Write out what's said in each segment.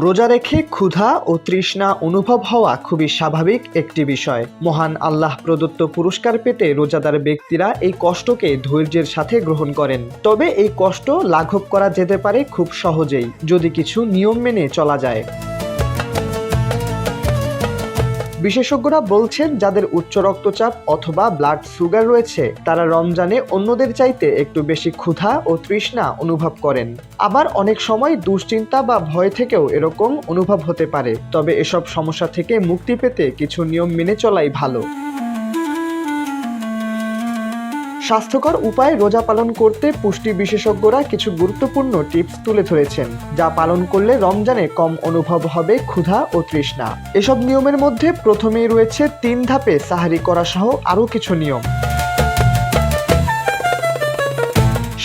রোজা রেখে ক্ষুধা ও তৃষ্ণা অনুভব হওয়া খুবই স্বাভাবিক একটি বিষয়। মহান আল্লাহ প্রদত্ত পুরস্কার পেতে রোজাদার ব্যক্তিরা এই কষ্টকে ধৈর্যের সাথে গ্রহণ করেন। তবে এই কষ্ট লাঘব করা যেতে পারে খুব সহজেই, যদি কিছু নিয়ম মেনে চলা যায়। বিশেষজ্ঞরা বলছেন, যাদের উচ্চ রক্তচাপ অথবা ব্লাড সুগার রয়েছে তারা রমজানে অন্যদের চাইতে একটু বেশি ক্ষুধা ও তৃষ্ণা অনুভব করেন। আবার অনেক সময় দুশ্চিন্তা বা ভয় থেকেও এরকম অনুভব হতে পারে। তবে এসব সমস্যা থেকে মুক্তি পেতে কিছু নিয়ম মেনে চলাই ভালো। স্বাস্থ্যকর উপায়ে রোজা পালন করতে পুষ্টি বিশেষজ্ঞরা কিছু গুরুত্বপূর্ণ টিপস তুলে ধরেছেন, যা পালন করলে রমজানে কম অনুভব হবে ক্ষুধা ও তৃষ্ণা। এসব নিয়মের মধ্যে প্রথমেই রয়েছে 3 ধাপে সাহারি করা সহ আরও কিছু নিয়ম।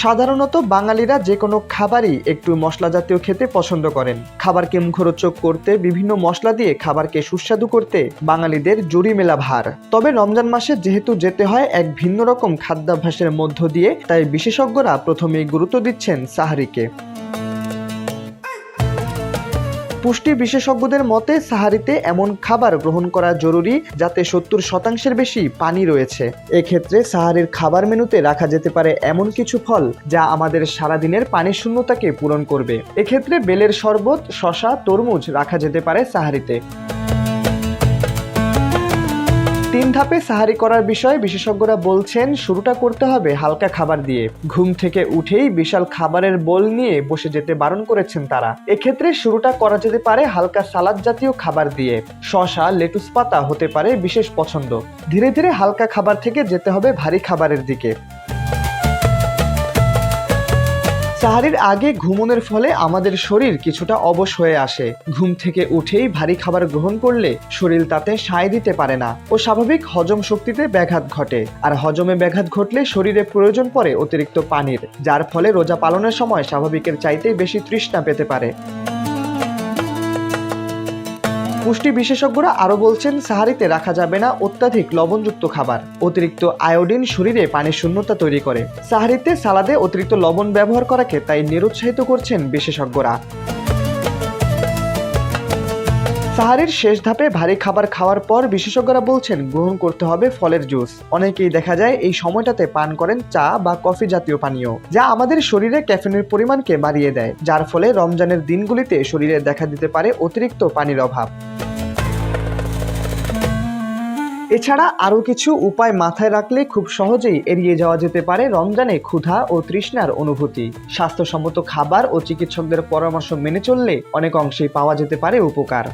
সাধারণত বাঙালিরা যে কোনো খাবারই একটু মশলা জাতীয় খেতে পছন্দ করেন। খাবারকে মুখরোচক করতে বিভিন্ন মশলা দিয়ে খাবারকে সুস্বাদু করতে বাঙালিদের জুড়ি মেলা ভার। তবে রমজান মাসে যেহেতু যেতে হয় এক ভিন্ন রকম খাদ্যাভ্যাসের মধ্য দিয়ে, তাই বিশেষজ্ঞরা প্রথমেই গুরুত্ব দিচ্ছেন সাহারিকে। পুষ্টি বিশেষজ্ঞদের মতে সাহারিতে এমন খাবার গ্রহণ করা জরুরি যাতে 70% বেশি পানি রয়েছে। এক্ষেত্রে সাহারির খাবার মেনুতে রাখা যেতে পারে এমন কিছু ফল যা আমাদের সারাদিনের পানি শূন্যতাকে পূরণ করবে। এক্ষেত্রে বেলের শরবত, শসা, তরমুজ রাখা যেতে পারে সাহারিতে। 3 ধাপে সাহারি করার বিষয়ে বিশেষজ্ঞরা বলছেন, শুরুটা করতে হবে হালকা খাবার দিয়ে। ঘুম থেকে উঠেই বিশাল খাবারের বোল নিয়ে বসে যেতে বারণ করেছেন তারা। এক্ষেত্রে শুরুটা করা যেতে পারে হালকা সালাদ জাতীয় খাবার দিয়ে। শসা, লেটুস পাতা হতে পারে বিশেষ পছন্দ। ধীরে ধীরে হালকা খাবার থেকে যেতে হবে ভারী খাবারের দিকে। সাহারির আগে ঘুমনের ফলে আমাদের শরীর কিছুটা অবশ হয়ে আসে। ঘুম থেকে উঠেই ভারী খাবার গ্রহণ করলে শরীর তাতে সায় দিতে পারে না ও স্বাভাবিক হজম শক্তিতে ব্যাঘাত ঘটে। আর হজমে ব্যাঘাত ঘটলে শরীরে প্রয়োজন পড়ে অতিরিক্ত পানির, যার ফলে রোজা পালনের সময় স্বাভাবিকের চাইতে বেশি তৃষ্ণা পেতে পারে। পুষ্টি বিশেষজ্ঞরা আরো বলছেন, সাহারিতে রাখা যাবে না অত্যাধিক লবণযুক্ত খাবার। অতিরিক্ত আয়োডিন শরীরে পানির শূন্যতা তৈরি করে। সাহারিতে সালাদে অতিরিক্ত লবণ ব্যবহার করাকে তাই নিরুৎসাহিত করছেন বিশেষজ্ঞরা। সাহারির শেষ ধাপে ভারী খাবার খাওয়ার পর বিশেষজ্ঞরা বলছেন গ্রহণ করতে হবে ফলের জুস। অনেকেই দেখা যায় এই সময়টাতে পান করেন চা বা কফি জাতীয় পানীয়, যা আমাদের শরীরে ক্যাফিনের পরিমাণকে বাড়িয়ে দেয়, যার ফলে রমজানের দিনগুলিতে শরীরে দেখা দিতে পারে অতিরিক্ত পানির অভাব। এছাড়া আরও কিছু উপায় মাথায় রাখলে খুব সহজেই এড়িয়ে যাওয়া যেতে পারে রমজানে ক্ষুধা ও তৃষ্ণার অনুভূতি। স্বাস্থ্যসম্মত খাবার ও চিকিৎসকদের পরামর্শ মেনে চললে অনেক অংশেই পাওয়া যেতে পারে উপকার।